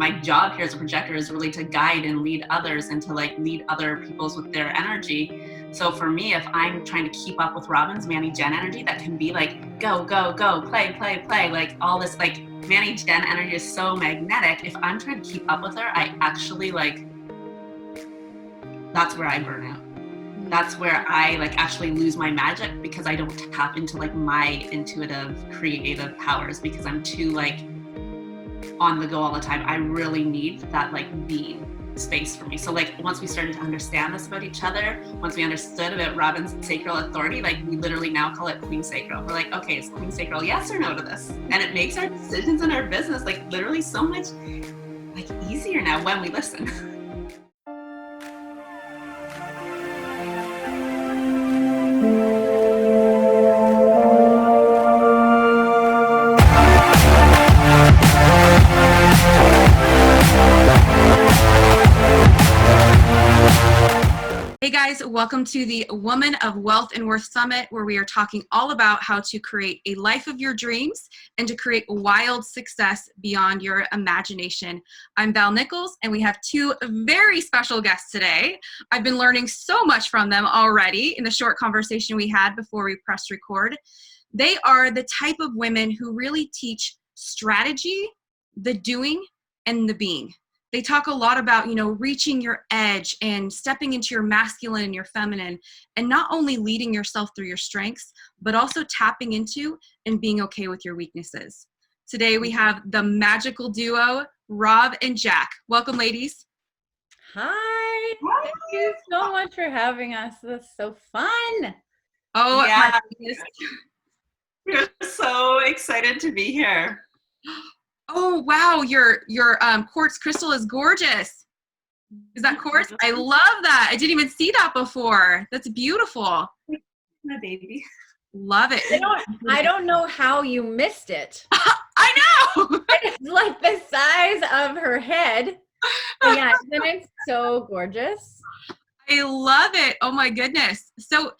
my job here as a projector is really to guide and lead others and to like lead other people's with their energy. So for me, if I'm trying to keep up with Robyn's Manny Jen energy, that can be like, go, go, go, play, play, play, like all this like Manny Jen energy is so magnetic. If I'm trying to keep up with her, I actually like, that's where I burn out. That's where I like actually lose my magic because I don't tap into like my intuitive creative powers because I'm too like on the go all the time. I really need that like being space for me. So like once we started to understand this about each other, once we understood about Robyn's sacral authority, like we literally now call it Queen Sacral. We're like, okay, is Queen Sacral yes or no to this? And it makes our decisions in our business like literally so much like easier now when we listen. Hey guys, welcome to the Woman of Wealth and Worth Summit, where we are talking all about how to create a life of your dreams and to create wild success beyond your imagination. I'm Val Nichols, and we have two very special guests today. I've been learning so much from them already in the short conversation we had before we pressed record. They are the type of women who really teach strategy, the doing, and the being. They talk a lot about, reaching your edge and stepping into your masculine and your feminine, and not only leading yourself through your strengths, but also tapping into and being okay with your weaknesses. Today, we have the magical duo, Rob and Jack. Welcome, ladies. Hi. Thank you so much for having us. This is so fun. Oh, yeah. my goodness. We're so excited to be here. Oh, wow. Your quartz crystal is gorgeous. Is that quartz? I love that. I didn't even see that before. That's beautiful. My baby. Love it. I don't know how you missed it. I know. It's like the size of her head. But yeah, isn't it so gorgeous? I love it. Oh my goodness. So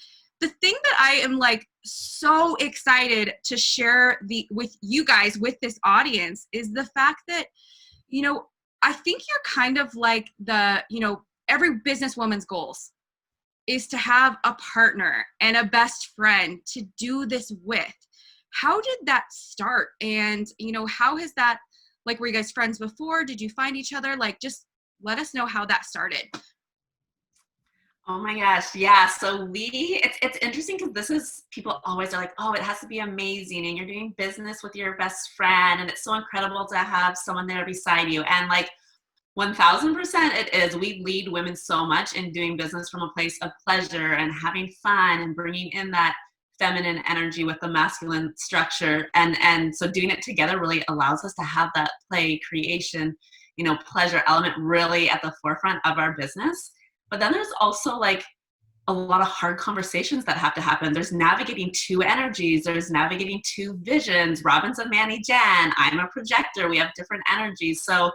the thing that I am like so excited to share with you guys, with this audience, is the fact that, I think you're kind of like every businesswoman's goals is to have a partner and a best friend to do this with. How did that start? And, how has that, like, were you guys friends before? Did you find each other? Like, just let us know how that started. Oh my gosh. Yeah. So it's interesting because this is, people always are like, oh, it has to be amazing. And you're doing business with your best friend. And it's so incredible to have someone there beside you. And like 1000% it is. We lead women so much in doing business from a place of pleasure and having fun and bringing in that feminine energy with the masculine structure. And so doing it together really allows us to have that play, creation, pleasure element really at the forefront of our business. But then there's also like a lot of hard conversations that have to happen. There's navigating two energies. There's navigating two visions. Robyn's a Manny Jen. I'm a projector. We have different energies. So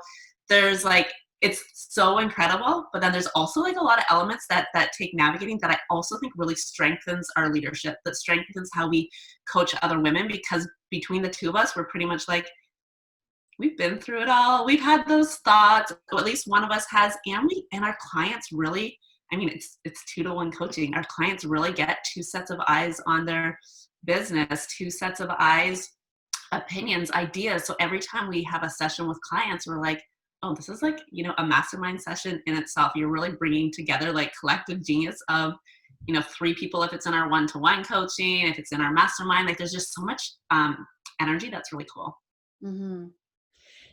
there's like, it's so incredible. But then there's also like a lot of elements that take navigating that I also think really strengthens our leadership, that strengthens how we coach other women, because between the two of us, we're pretty much like, we've been through it all. We've had those thoughts, or at least one of us has, and our clients really, it's 2-to-1 coaching. Our clients really get two sets of eyes on their business, two sets of eyes, opinions, ideas. So every time we have a session with clients, we're like, oh, this is like, a mastermind session in itself. You're really bringing together like collective genius of, 3 people if it's in our 1-to-1 coaching, if it's in our mastermind. Like there's just so much energy that's really cool. Mm-hmm.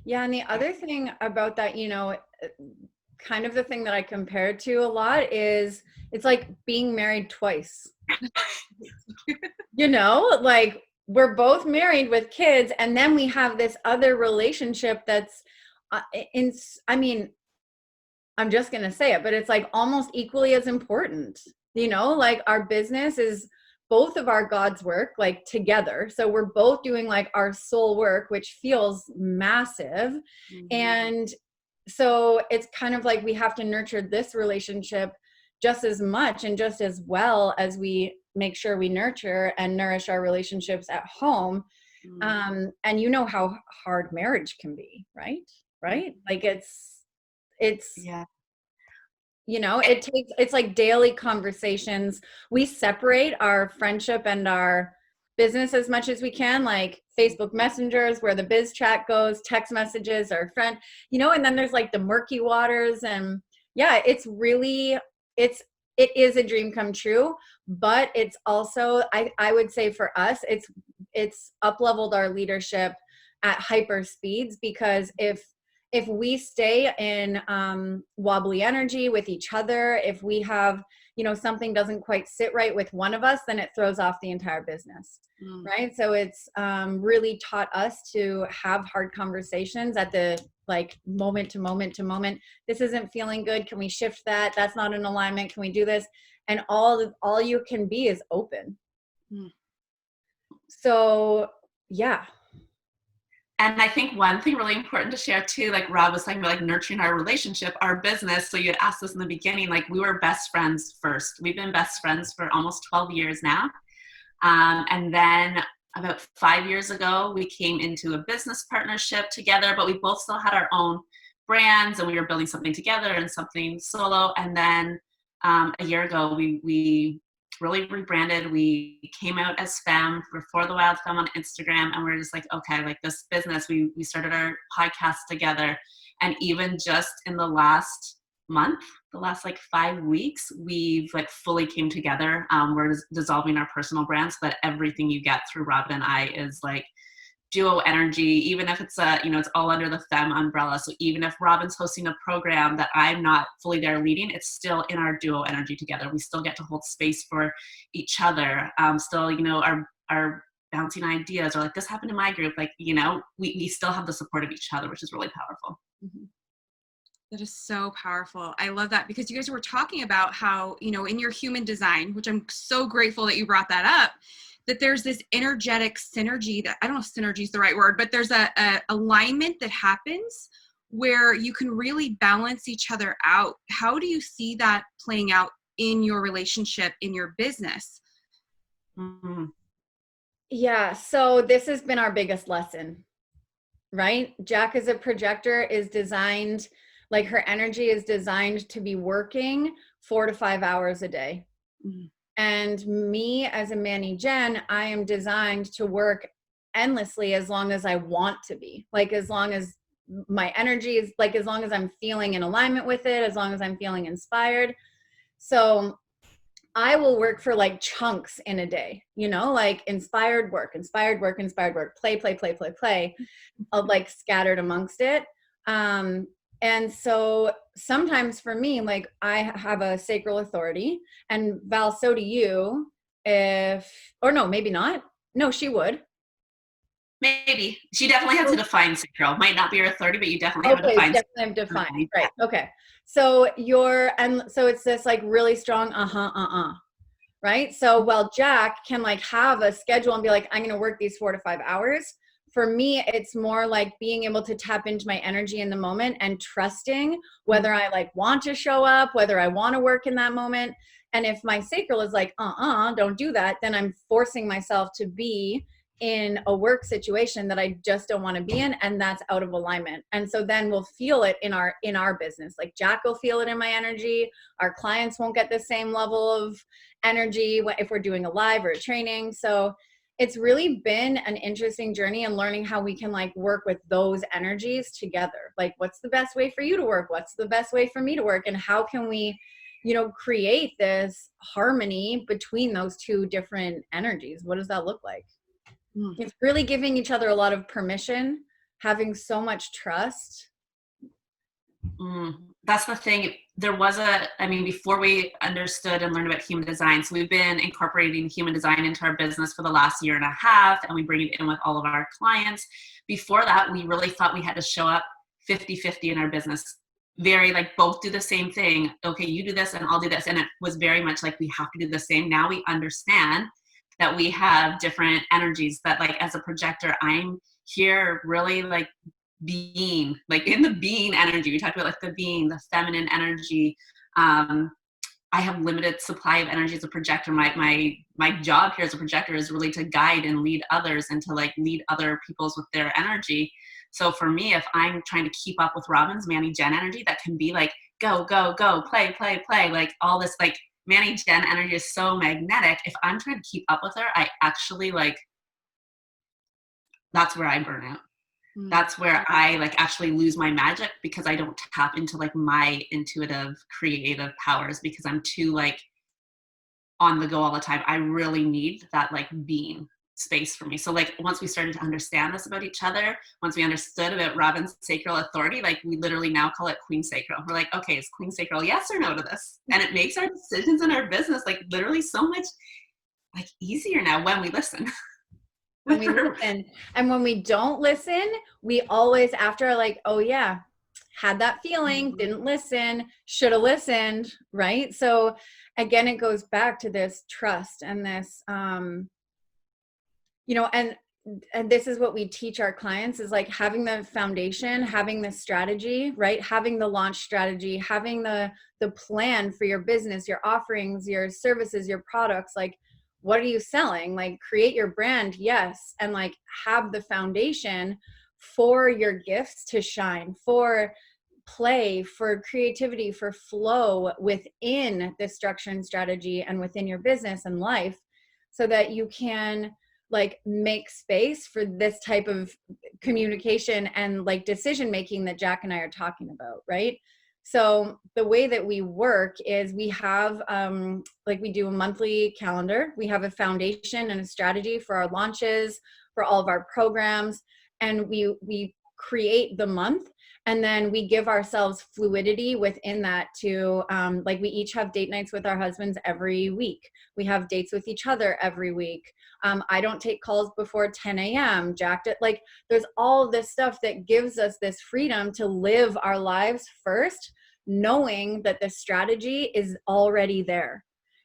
Yeah. And the other thing about that, kind of the thing that I compare to a lot is it's like being married twice. Like we're both married with kids, and then we have this other relationship that's I'm just going to say it, but it's like almost equally as important, like our business is both of our God's work, like together. So we're both doing like our soul work, which feels massive. Mm-hmm. And so it's kind of like we have to nurture this relationship just as much and just as well as we make sure we nurture and nourish our relationships at home. Mm-hmm. And how hard marriage can be, right? right? Like it's, Yeah. you know, it's like daily conversations. We separate our friendship and our business as much as we can, like Facebook messengers where the biz chat goes, text messages, our friend, you know, and then there's like the murky waters. And yeah, it's really, it is a dream come true, but it's also, I would say for us, it's up leveled our leadership at hyper speeds, because if we stay in wobbly energy with each other, if we have, you know, something doesn't quite sit right with one of us, then it throws off the entire business, right? So it's really taught us to have hard conversations at the like moment to moment to moment. This isn't feeling good. Can we shift that? That's not in alignment. Can we do this? And all you can be is open. So yeah. And I think one thing really important to share too, like Rob was talking about, like nurturing our relationship, our business. So you had asked us in the beginning, like we were best friends first. We've been best friends for almost 12 years now. And then about 5 years ago, we came into a business partnership together, but we both still had our own brands and we were building something together and something solo. And then a year ago, we really rebranded. We came out as FEMME, before the Wild FEMME on Instagram, and we're just like, okay, like this business, we started our podcast together. And even just in the last month, the last like 5 weeks, we've like fully came together. We're dissolving our personal brands, so that everything you get through Robyn and I is like duo energy, even if it's it's all under the FEMME umbrella. So even if Robyn's hosting a program that I'm not fully there leading, it's still in our duo energy together. We still get to hold space for each other. Still, our bouncing ideas, or like this happened in my group, like, we still have the support of each other, which is really powerful. Mm-hmm. That is so powerful. I love that, because you guys were talking about how, in your human design, which I'm so grateful that you brought that up, that there's this energetic synergy that, I don't know if synergy is the right word, but there's a alignment that happens where you can really balance each other out. How do you see that playing out in your relationship, in your business? Mm-hmm. Yeah. So this has been our biggest lesson, right? Jack as a projector is designed, like her energy is designed to be working 4 to 5 hours a day. Mm-hmm. And me as a Manny Jen, I am designed to work endlessly as long as I want to be. Like as long as my energy is, like as long as I'm feeling in alignment with it, as long as I'm feeling inspired. So I will work for like chunks in a day, like inspired work, play, like scattered amongst it. And so sometimes for me, like I have a sacral authority, and Val, so do you. Or no, maybe not. No, she would. Maybe. She definitely has a defined sacral. Might not be her authority, but you definitely have a defined sacral. Definitely have defined. Right. Okay. So so it's this like really strong, right? So while Jack can like have a schedule and be like, I'm going to work these 4 to 5 hours. For me, it's more like being able to tap into my energy in the moment and trusting whether I like want to show up, whether I want to work in that moment. And if my sacral is like, don't do that, then I'm forcing myself to be in a work situation that I just don't want to be in. And that's out of alignment. And so then we'll feel it in our business. Like Jack will feel it in my energy. Our clients won't get the same level of energy if we're doing a live or a training. So it's really been an interesting journey and learning how we can like work with those energies together. Like what's the best way for you to work? What's the best way for me to work? And how can we, create this harmony between those two different energies? What does that look like? It's really giving each other a lot of permission, having so much trust. That's the thing. There was before we understood and learned about human design, so we've been incorporating human design into our business for the last 1.5 years, and we bring it in with all of our clients. Before that, we really thought we had to show up 50-50 in our business. Very like both do the same thing. Okay, you do this and I'll do this. And it was very much like we have to do the same. Now we understand that we have different energies, that like as a projector, I'm here really like being, like in the being energy. We talked about like the being, the feminine energy. I have limited supply of energy as a projector. My job here as a projector is really to guide and lead others and to like lead other people's with their energy. So for me, if I'm trying to keep up with Robyn's Manny Jen energy, that can be like, go, go, go, play, play, play, like all this, like Manny Jen energy is so magnetic. If I'm trying to keep up with her, I actually like, that's where I burn out. That's where I like actually lose my magic, because I don't tap into like my intuitive creative powers, because I'm too like on the go all the time. I really need that like being space for me. So like once we started to understand this about each other, once we understood about Robyn's sacral authority, like we literally now call it Queen Sacral. We're like, okay, is Queen Sacral yes or no to this? And it makes our decisions in our business like literally so much like easier now when we listen. When we listen. And when we don't listen, we always after are like, oh yeah, had that feeling, didn't listen, should have listened, right? So again, it goes back to this trust and this, you know, and this is what we teach our clients, is like having the foundation, having the strategy, right? Having the launch strategy, having the plan for your business, your offerings, your services, your products, like what are you selling? Like create your brand, yes. And like have the foundation for your gifts to shine, for play, for creativity, for flow within the structure and strategy and within your business and life, so that you can like make space for this type of communication and like decision making that Jack and I are talking about, right? So the way that we work is we have like we do a monthly calendar. We have a foundation and a strategy for our launches, for all of our programs, and we create the month. And then we give ourselves fluidity within that to, like we each have date nights with our husbands every week. We have dates with each other every week. I don't take calls before 10 a.m. Jack, like there's all this stuff that gives us this freedom to live our lives first, knowing that the strategy is already there,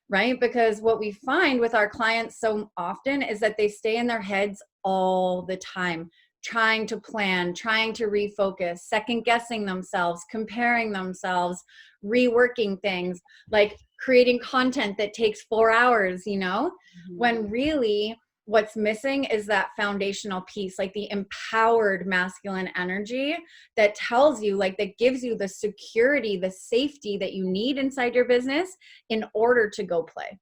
right? Because what we find with our clients so often is that they stay in their heads all the time, trying to plan, trying to refocus, second guessing themselves, comparing themselves, reworking things, like creating content that takes 4 hours, you know, when really what's missing is that foundational piece, like the empowered masculine energy that tells you, like that gives you the security, the safety that you need inside your business in order to go play.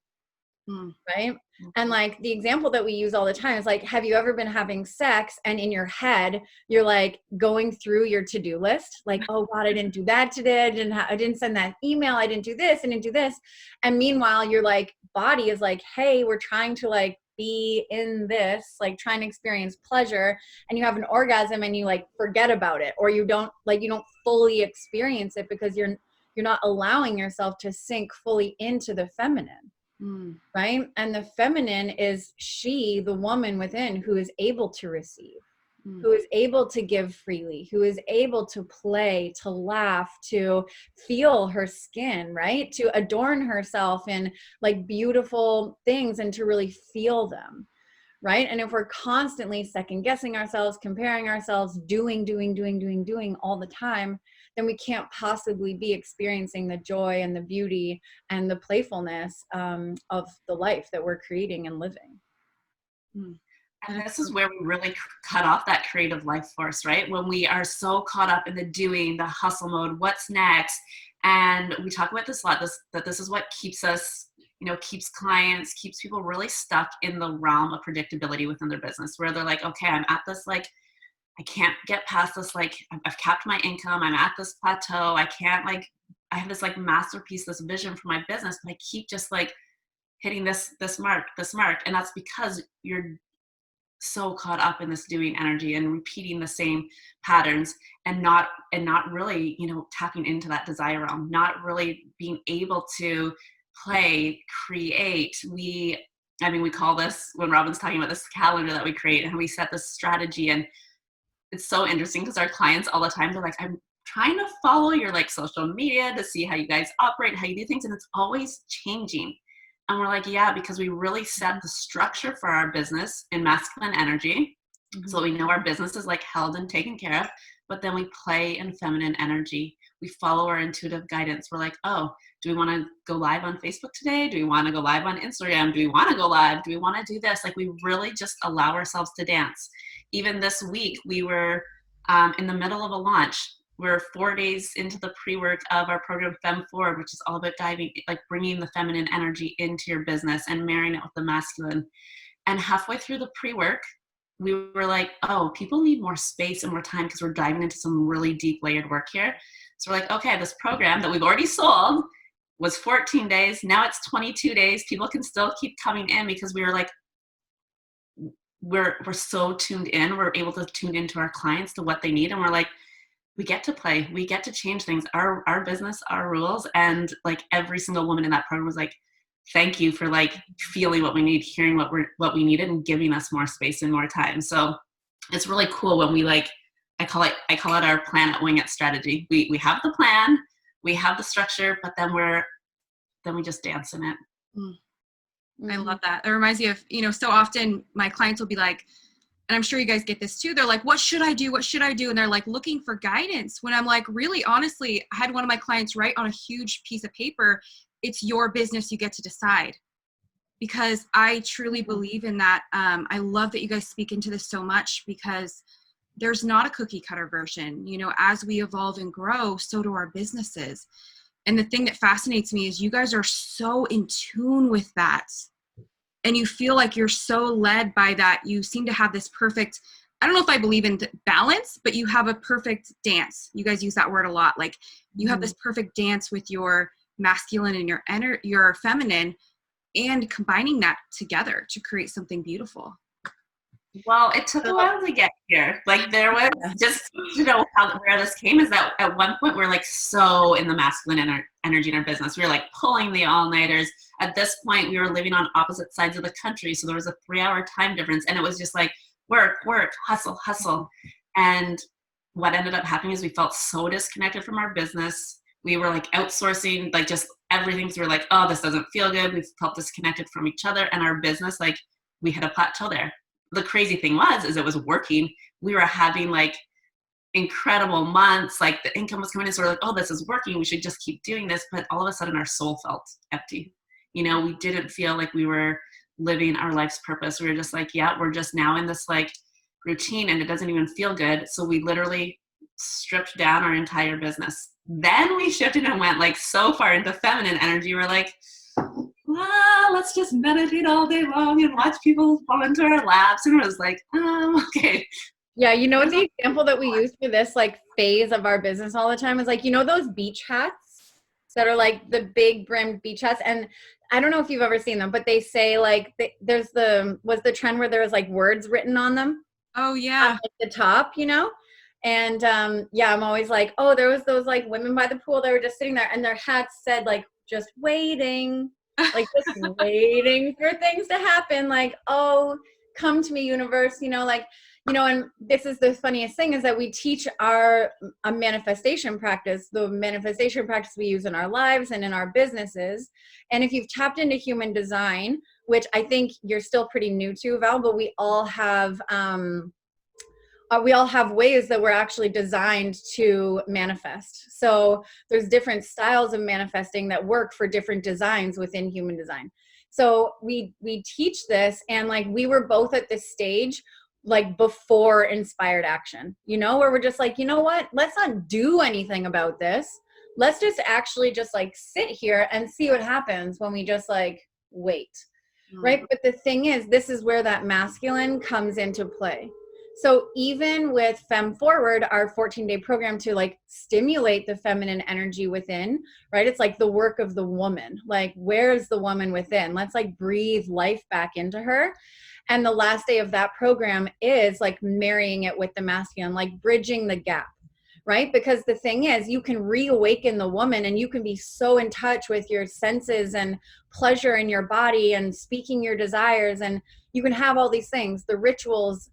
Right. And like the example that we use all the time is like, have you ever been having sex and in your head, you're like going through your to-do list, like, oh God, I didn't do that today. I didn't send that email. I didn't do this. I didn't do this. And meanwhile, your like body is like, hey, we're trying to like be in this, like trying to experience pleasure, and you have an orgasm and you like forget about it, or you don't fully experience it because you're not allowing yourself to sink fully into the feminine. Right? And the feminine is she, the woman within, who is able to receive, who is able to give freely, who is able to play, to laugh, to feel her skin, right? To adorn herself in like beautiful things and to really feel them. Right? And if we're constantly second guessing ourselves, comparing ourselves, doing all the time, then we can't possibly be experiencing the joy and the beauty and the playfulness of the life that we're creating and living. And this is where we really cut off that creative life force, right? When we are so caught up in the doing, the hustle mode, what's next? And we talk about this a lot, that this is what keeps us, you know, keeps clients, keeps people really stuck in the realm of predictability within their business, where they're like, okay, I'm at this, like, I can't get past this, like, I've capped my income, I'm at this plateau, I can't, like, I have this, like, masterpiece, this vision for my business, but I keep just, like, hitting this mark, and that's because you're so caught up in this doing energy and repeating the same patterns and not really, you know, tapping into that desire realm, not really being able to play, create. We call this, when Robyn's talking about this calendar that we create and we set this strategy, and it's so interesting because our clients all the time, they're like, I'm trying to follow your like social media to see how you guys operate, how you do things, and it's always changing. And we're like, yeah, because we really set the structure for our business in masculine energy. So we know our business is like held and taken care of, but then we play in feminine energy. We follow our intuitive guidance. We're like, oh, do we want to go live on Facebook today? Do we want to go live on Instagram? Do we want to go live? Do we want to do this? Like, we really just allow ourselves to dance. Even this week, we were in the middle of a launch. We're 4 days into the pre-work of our program FEMME Forward, which is all about bringing the feminine energy into your business and marrying it with the masculine. And halfway through the pre-work, we were like, oh, people need more space and more time because we're diving into some really deep layered work here. So we're like, okay, this program that we've already sold was 14 days. Now it's 22 days. People can still keep coming in because we were like, we're so tuned in. We're able to tune into our clients to what they need. And we're like, we get to play. We get to change things. Our business, our rules. And like every single woman in that program was like, thank you for like feeling what we need, hearing what we needed, and giving us more space and more time. So it's really cool when we like, I call it our plan at wing it strategy. We have the plan, we have the structure, but then we just dance in it. I love that. It reminds me of, so often my clients will be like, and I'm sure you guys get this too. They're like, what should I do? What should I do? And they're like looking for guidance, when I'm like, really, honestly, I had one of my clients write on a huge piece of paper, it's your business, you get to decide. Because I truly believe in that. I love that you guys speak into this so much, because there's not a cookie cutter version. As we evolve and grow, so do our businesses. And the thing that fascinates me is you guys are so in tune with that. And you feel like you're so led by that. You seem to have this perfect, I don't know if I believe in balance, but you have a perfect dance. You guys use that word a lot. Like you have this perfect dance with your masculine and your feminine, and combining that together to create something beautiful. Well, it took a while to get here. Like there was just, where this came is that at one point we're like so in the masculine energy in our business. We were like pulling the all-nighters. At this point, we were living on opposite sides of the country. So there was a 3-hour time difference, and it was just like work, hustle. And what ended up happening is we felt so disconnected from our business. We were like outsourcing, like just everything. So we're like, oh, this doesn't feel good. We felt disconnected from each other, and our business, like we hit a plateau there. The crazy thing is it was working. We were having like incredible months, like the income was coming in. So we're like, oh, this is working. We should just keep doing this. But all of a sudden our soul felt empty. We didn't feel like we were living our life's purpose. We were just like, yeah, we're just now in this like routine, and it doesn't even feel good. So we literally stripped down our entire business. Then we shifted and went like so far into feminine energy. We're like, let's just meditate all day long and watch people fall into our laps. And it was like, okay. Yeah, the example that we use for this like phase of our business all the time is like, those beach hats that are like the big brimmed beach hats. And I don't know if you've ever seen them, but they say like was the trend where there was like words written on them. Oh yeah. At the top, And I'm always like, oh, there was those like women by the pool that were just sitting there, and their hats said like, just waiting, like just waiting for things to happen. Like, oh, come to me, universe, and this is the funniest thing is that we teach a manifestation practice, the manifestation practice we use in our lives and in our businesses. And if you've tapped into human design, which I think you're still pretty new to, Val, but we all have ways that we're actually designed to manifest. So there's different styles of manifesting that work for different designs within human design. So we teach this, and like we were both at this stage like before inspired action, where we're just like, what, let's not do anything about this. Let's just actually just like sit here and see what happens when we just like wait. Right. But the thing is, this is where that masculine comes into play. So even with FEMME Forward, our 14-day program to like stimulate the feminine energy within, right? It's like the work of the woman. Like, where's the woman within? Let's like breathe life back into her. And the last day of that program is like marrying it with the masculine, like bridging the gap, right? Because the thing is, you can reawaken the woman, and you can be so in touch with your senses and pleasure in your body and speaking your desires. And you can have all these things, the rituals.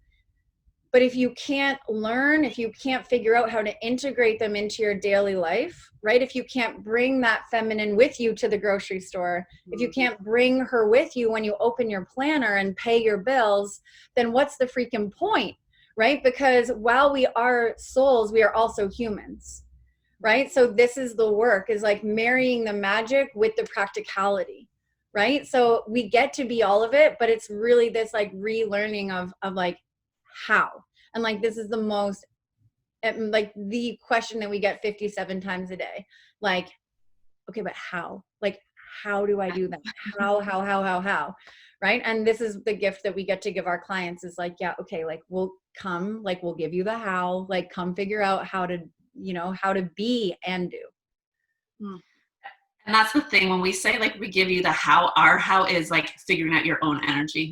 But if you can't learn, if you can't figure out how to integrate them into your daily life, right? If you can't bring that feminine with you to the grocery store, if you can't bring her with you when you open your planner and pay your bills, then what's the freaking point, right? Because while we are souls, we are also humans, right? So this is the work, is like marrying the magic with the practicality, right? So we get to be all of it, but it's really this like relearning of like, how. And like, this is the most like the question that we get 57 times a day. Like, okay, but how? Like, how do I do that? How? Right? And this is the gift that we get to give our clients is like, yeah, okay, like we'll give you the how, like come figure out how to, how to be and do. And that's the thing when we say like we give you the how, our how is like figuring out your own energy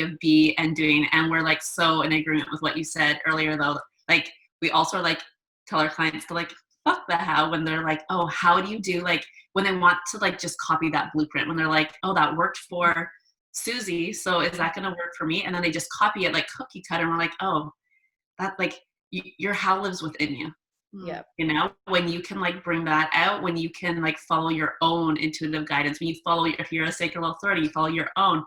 of be and doing. And we're like so in agreement with what you said earlier though. Like we also like tell our clients to like fuck the how when they're like, oh, how do you do, like when they want to like just copy that blueprint, when they're like, oh, that worked for Susie, so is that going to work for me? And then they just copy it like cookie cutter, and we're like, oh, that like your how lives within you. Yeah. When you can like bring that out, when you can like follow your own intuitive guidance, when you follow, if you're a sacred authority, you follow your own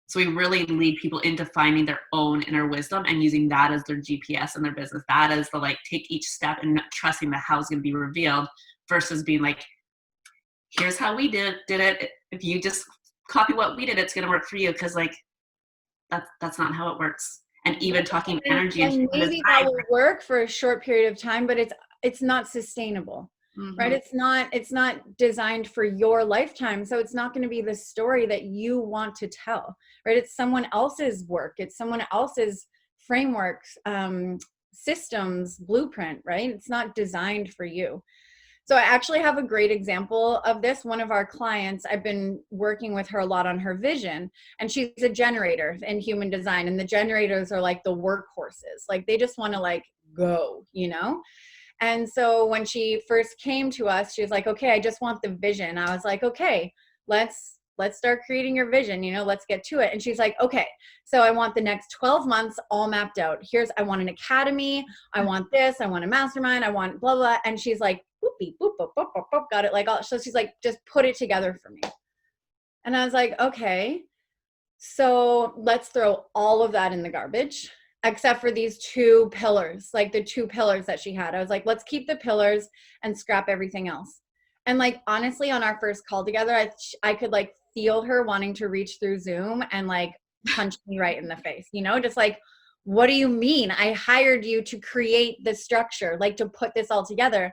so we really lead people into finding their own inner wisdom and using that as their GPS in their business. That is the like take each step and trusting that how is going to be revealed versus being like, here's how we did it. If you just copy what we did, it's going to work for you. Because like that's not how it works. And even talking energy and maybe that will work for a short period of time, but it's not sustainable. Right? It's not designed for your lifetime. So it's not going to be the story that you want to tell, right? It's someone else's work. It's someone else's frameworks, systems, blueprint, right? It's not designed for you. So I actually have a great example of this. One of our clients, I've been working with her a lot on her vision, and she's a generator in human design. And the generators are like the workhorses. Like they just want to like go, And so when she first came to us, she was like, okay, I just want the vision. I was like, okay, let's start creating your vision, let's get to it. And she's like, okay, so I want the next 12 months all mapped out. I want an academy. I want this. I want a mastermind. I want blah, blah. And she's like, boop, beep, boop, boop, boop, boop, boop, got it. Like, so she's like, just put it together for me. And I was like, okay, so let's throw all of that in the garbage, except for these two pillars, like the two pillars that she had. I was like, let's keep the pillars and scrap everything else. And like, honestly, on our first call together, I could like feel her wanting to reach through Zoom and like punch me right in the face, just like, what do you mean? I hired you to create the structure, like to put this all together.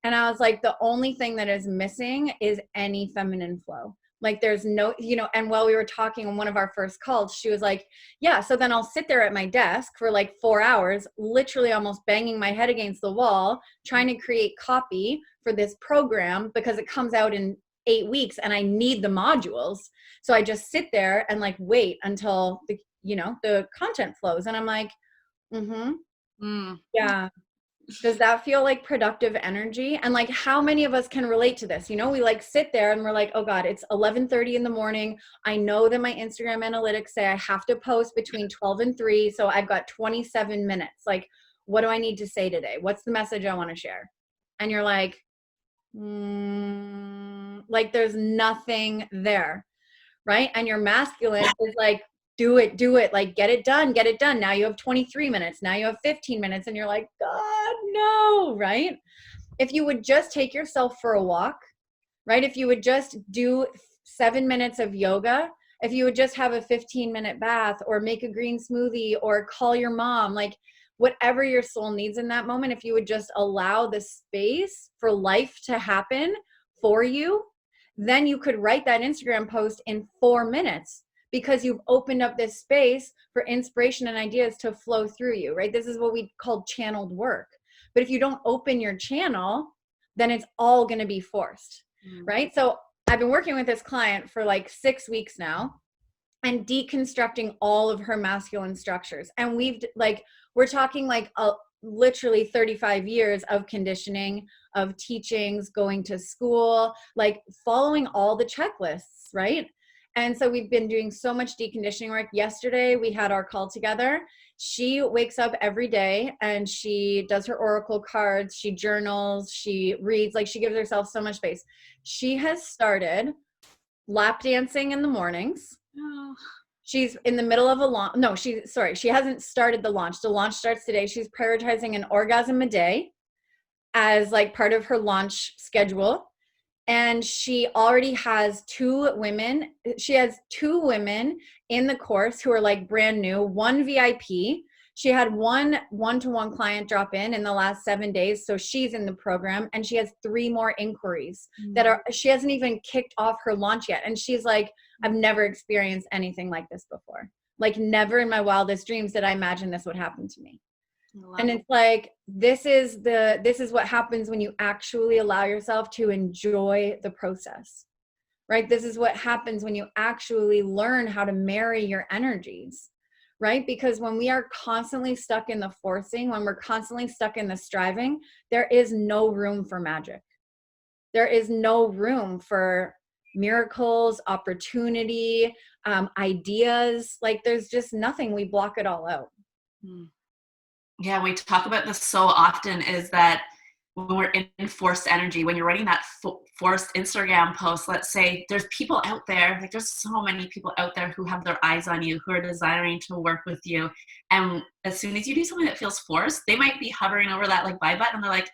And I was like, the only thing that is missing is any feminine flow. Like there's no, and while we were talking on one of our first calls, she was like, yeah, so then I'll sit there at my desk for like 4 hours, literally almost banging my head against the wall, trying to create copy for this program because it comes out in 8 weeks and I need the modules. So I just sit there and like wait until the content flows. And I'm like, yeah. Does that feel like productive energy? And like, how many of us can relate to this? We like sit there and we're like, oh God, it's 11:30 in the morning. I know that my Instagram analytics say I have to post between 12 and 3. So I've got 27 minutes. Like, what do I need to say today? What's the message I want to share? And you're like, like there's nothing there. Right. And your masculine is like, do it, like get it done. Now you have 23 minutes. Now you have 15 minutes. And you're like, God, no. Right. If you would just take yourself for a walk, right? If you would just do 7 minutes of yoga, if you would just have a 15-minute bath or make a green smoothie or call your mom, like whatever your soul needs in that moment, if you would just allow the space for life to happen for you, then you could write that Instagram post in 4 minutes. Because you've opened up this space for inspiration and ideas to flow through you, right? This is what we call channeled work. But if you don't open your channel, then it's all going to be forced, right? So I've been working with this client for like 6 weeks now and deconstructing all of her masculine structures. And we're talking like literally 35 years of conditioning, of teachings, going to school, like following all the checklists, right? And so we've been doing so much deconditioning work. Yesterday, we had our call together. She wakes up every day and she does her oracle cards. She journals, she reads, like she gives herself so much space. She has started lap dancing in the mornings. Oh. She's in the middle of a launch. No, she hasn't started the launch. The launch starts today. She's prioritizing an orgasm a day as like part of her launch schedule. And she already has 2 women. She has 2 women in the course who are like brand new, 1 VIP. She had one-to-one client drop in the last 7 days. So she's in the program and she has 3 more inquiries she hasn't even kicked off her launch yet. And she's like, I've never experienced anything like this before. Like never in my wildest dreams did I imagine this would happen to me. And it's like, this is what happens when you actually allow yourself to enjoy the process, right? This is what happens when you actually learn how to marry your energies, right? Because when we are constantly stuck in the forcing, when we're constantly stuck in the striving, there is no room for magic. There is no room for miracles, opportunity, ideas. Like there's just nothing. We block it all out. Yeah, we talk about this so often, is that when we're in forced energy, when you're writing that forced Instagram post, let's say, there's people out there, like there's so many people out there who have their eyes on you, who are desiring to work with you. And as soon as you do something that feels forced, they might be hovering over that like buy button and they're like,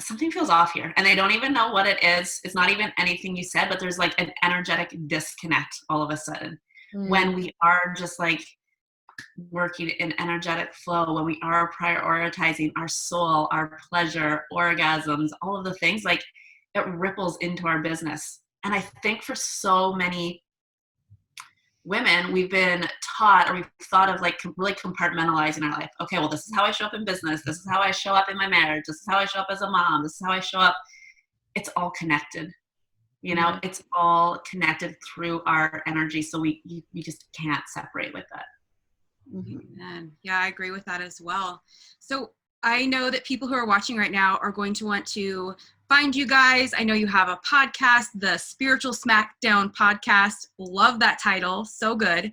something feels off here. And they don't even know what it is. It's not even anything you said, but there's like an energetic disconnect all of a sudden. When we are just like working in energetic flow, when we are prioritizing our soul, our pleasure, orgasms, all of the things, like it ripples into our business. And I think for so many women, we've been taught, or we've thought of like really compartmentalizing our life. Okay, well, this is how I show up in business. This is how I show up in my marriage. This is how I show up as a mom. This is how I show up. It's all connected. You know, it's all connected through our energy. So we just can't separate with that. Amen. Yeah, I agree with that as well. So I know that people who are watching right now are going to want to find you guys. I know you have a podcast, the Spiritual Smackdown Podcast. Love that title. So good.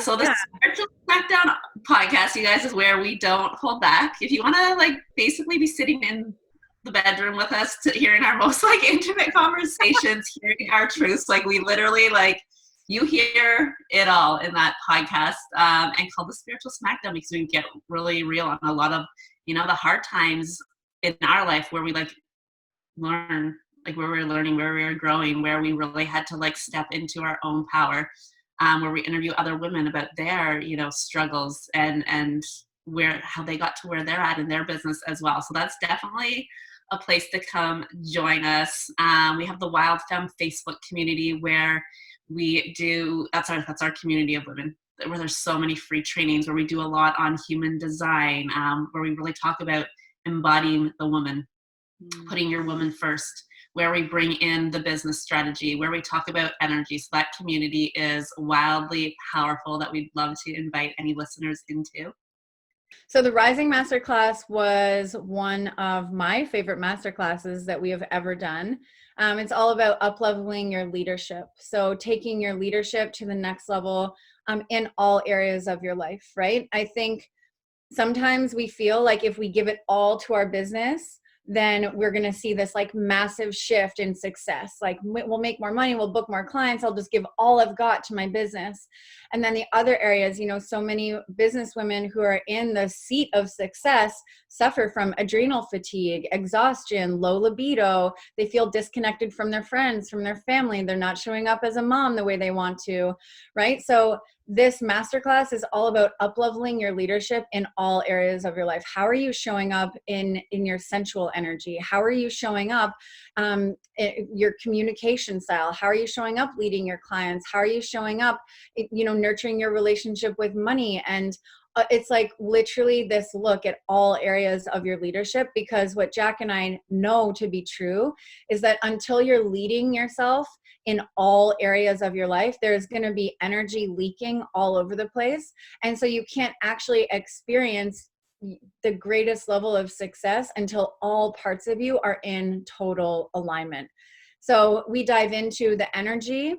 So the Spiritual Smackdown Podcast, you guys, is where we don't hold back. If you want to like basically be sitting in the bedroom with us to hearing our most like intimate conversations, hearing our truths, like we literally like, you hear it all in that podcast, and called the Spiritual Smackdown, because we get really real on a lot of, you know, the hard times in our life where we like learn, like where we're learning, where we're growing, where we really had to like step into our own power, where we interview other women about their, you know, struggles and how they got to where they're at in their business as well. So that's definitely a place to come join us. We have the Wild Femme Facebook community where we do, that's our community of women, where there's so many free trainings, where we do a lot on human design, where we really talk about embodying the woman, putting your woman first, where we bring in the business strategy, where we talk about energy. So that community is wildly powerful, that we'd love to invite any listeners into. So the Rising Masterclass was one of my favorite masterclasses that we have ever done. It's all about up-leveling your leadership. So taking your leadership to the next level in all areas of your life, right? I think sometimes we feel like if we give it all to our business, then we're going to see this like massive shift in success. Like we'll make more money, we'll book more clients, I'll just give all I've got to my business. And then the other areas, you know, so many business women who are in the seat of success suffer from adrenal fatigue, exhaustion, low libido. They feel disconnected from their friends, from their family. They're not showing up as a mom the way they want to, right? So this masterclass is all about up-leveling your leadership in all areas of your life. How are you showing up in your sensual energy? How are you showing up your communication style? How are you showing up leading your clients? How are you showing up, you know, nurturing your relationship with money? And it's like literally this look at all areas of your leadership, because what Jack and I know to be true is that until you're leading yourself in all areas of your life, there's going to be energy leaking all over the place. And so you can't actually experience the greatest level of success until all parts of you are in total alignment. So we dive into the energy.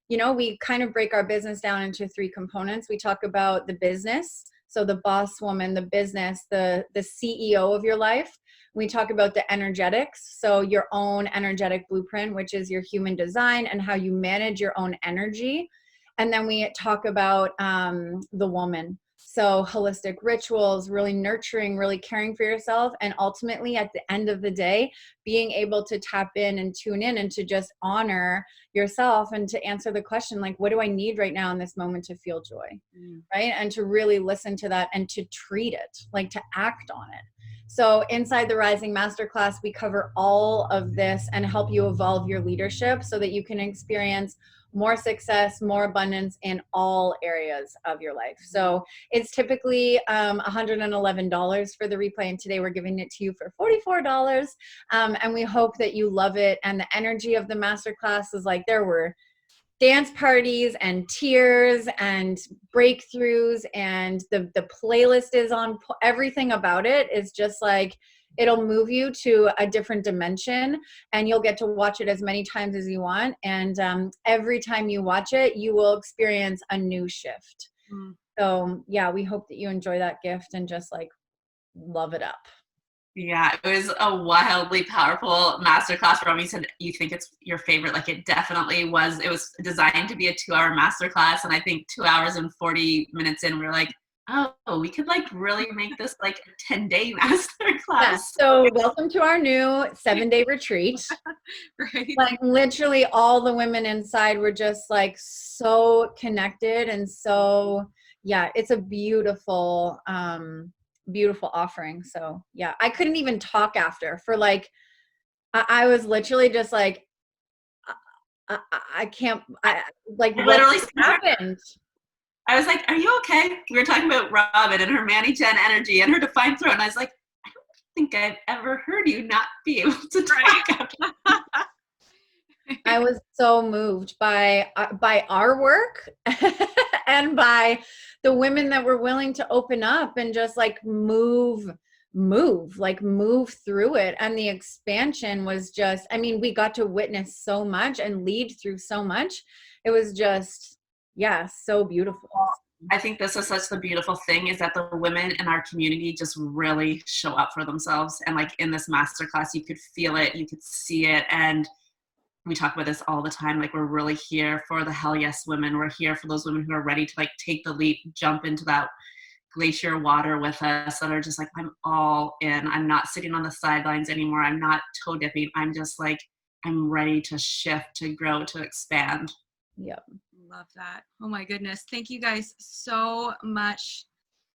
You know, we kind of break our business down into 3 components. We talk about the business, so the boss woman, the business, the CEO of your life. We talk about the energetics, so your own energetic blueprint, which is your human design and how you manage your own energy. And then we talk about the woman. So holistic rituals, really nurturing, really caring for yourself. And ultimately at the end of the day, being able to tap in and tune in and to just honor yourself and to answer the question, like, what do I need right now in this moment to feel joy? Right. And to really listen to that and to treat it, like to act on it. So inside the Rising Masterclass, we cover all of this and help you evolve your leadership so that you can experience more success, more abundance in all areas of your life. So it's typically $111 for the replay. And today we're giving it to you for $44. And we hope that you love it. And the energy of the masterclass is like, there were dance parties and tears and breakthroughs, and the playlist is on. Everything about it is just like, it'll move you to a different dimension, and you'll get to watch it as many times as you want. And every time you watch it, you will experience a new shift. So yeah, we hope that you enjoy that gift and just like love it up. Yeah, it was a wildly powerful masterclass. Robyn, you said you think it's your favorite. Like, it definitely was. It was designed to be a 2-hour masterclass, and I think 2 hours and 40 minutes in, we were like, oh, we could like really make this like a 10-day masterclass. Yeah, so welcome to our new 7-day retreat. Right. Like literally all the women inside were just like so connected, and so yeah, it's a beautiful beautiful offering. So yeah, I couldn't even talk after for like, I was literally just like, I can't, like literally what happened? I was like, are you okay? We were talking about Robyn and her Manny Gen energy and her defined throat. And I was like, I don't think I've ever heard you not be able to talk after. I was so moved by our work and by the women that were willing to open up and just like move through it. And the expansion was just, I mean, we got to witness so much and lead through so much. It was just, yeah, so beautiful. I think this is such the beautiful thing, is that the women in our community just really show up for themselves. And like in this masterclass, you could feel it, you could see it. And we talk about this all the time. Like, we're really here for the hell yes women. We're here for those women who are ready to like take the leap, jump into that glacier water with us, that are just like, I'm all in. I'm not sitting on the sidelines anymore. I'm not toe dipping. I'm just like, I'm ready to shift, to grow, to expand. Yep. Love that. Oh my goodness. Thank you guys so much.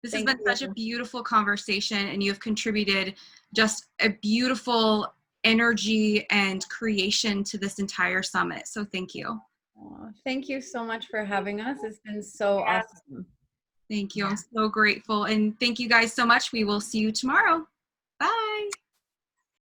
This has been such a beautiful conversation, and you have contributed just a beautiful energy and creation to this entire summit. So thank you. Thank you so much for having us. It's been so awesome. Thank you. I'm so grateful. And thank you guys so much. We will see you tomorrow.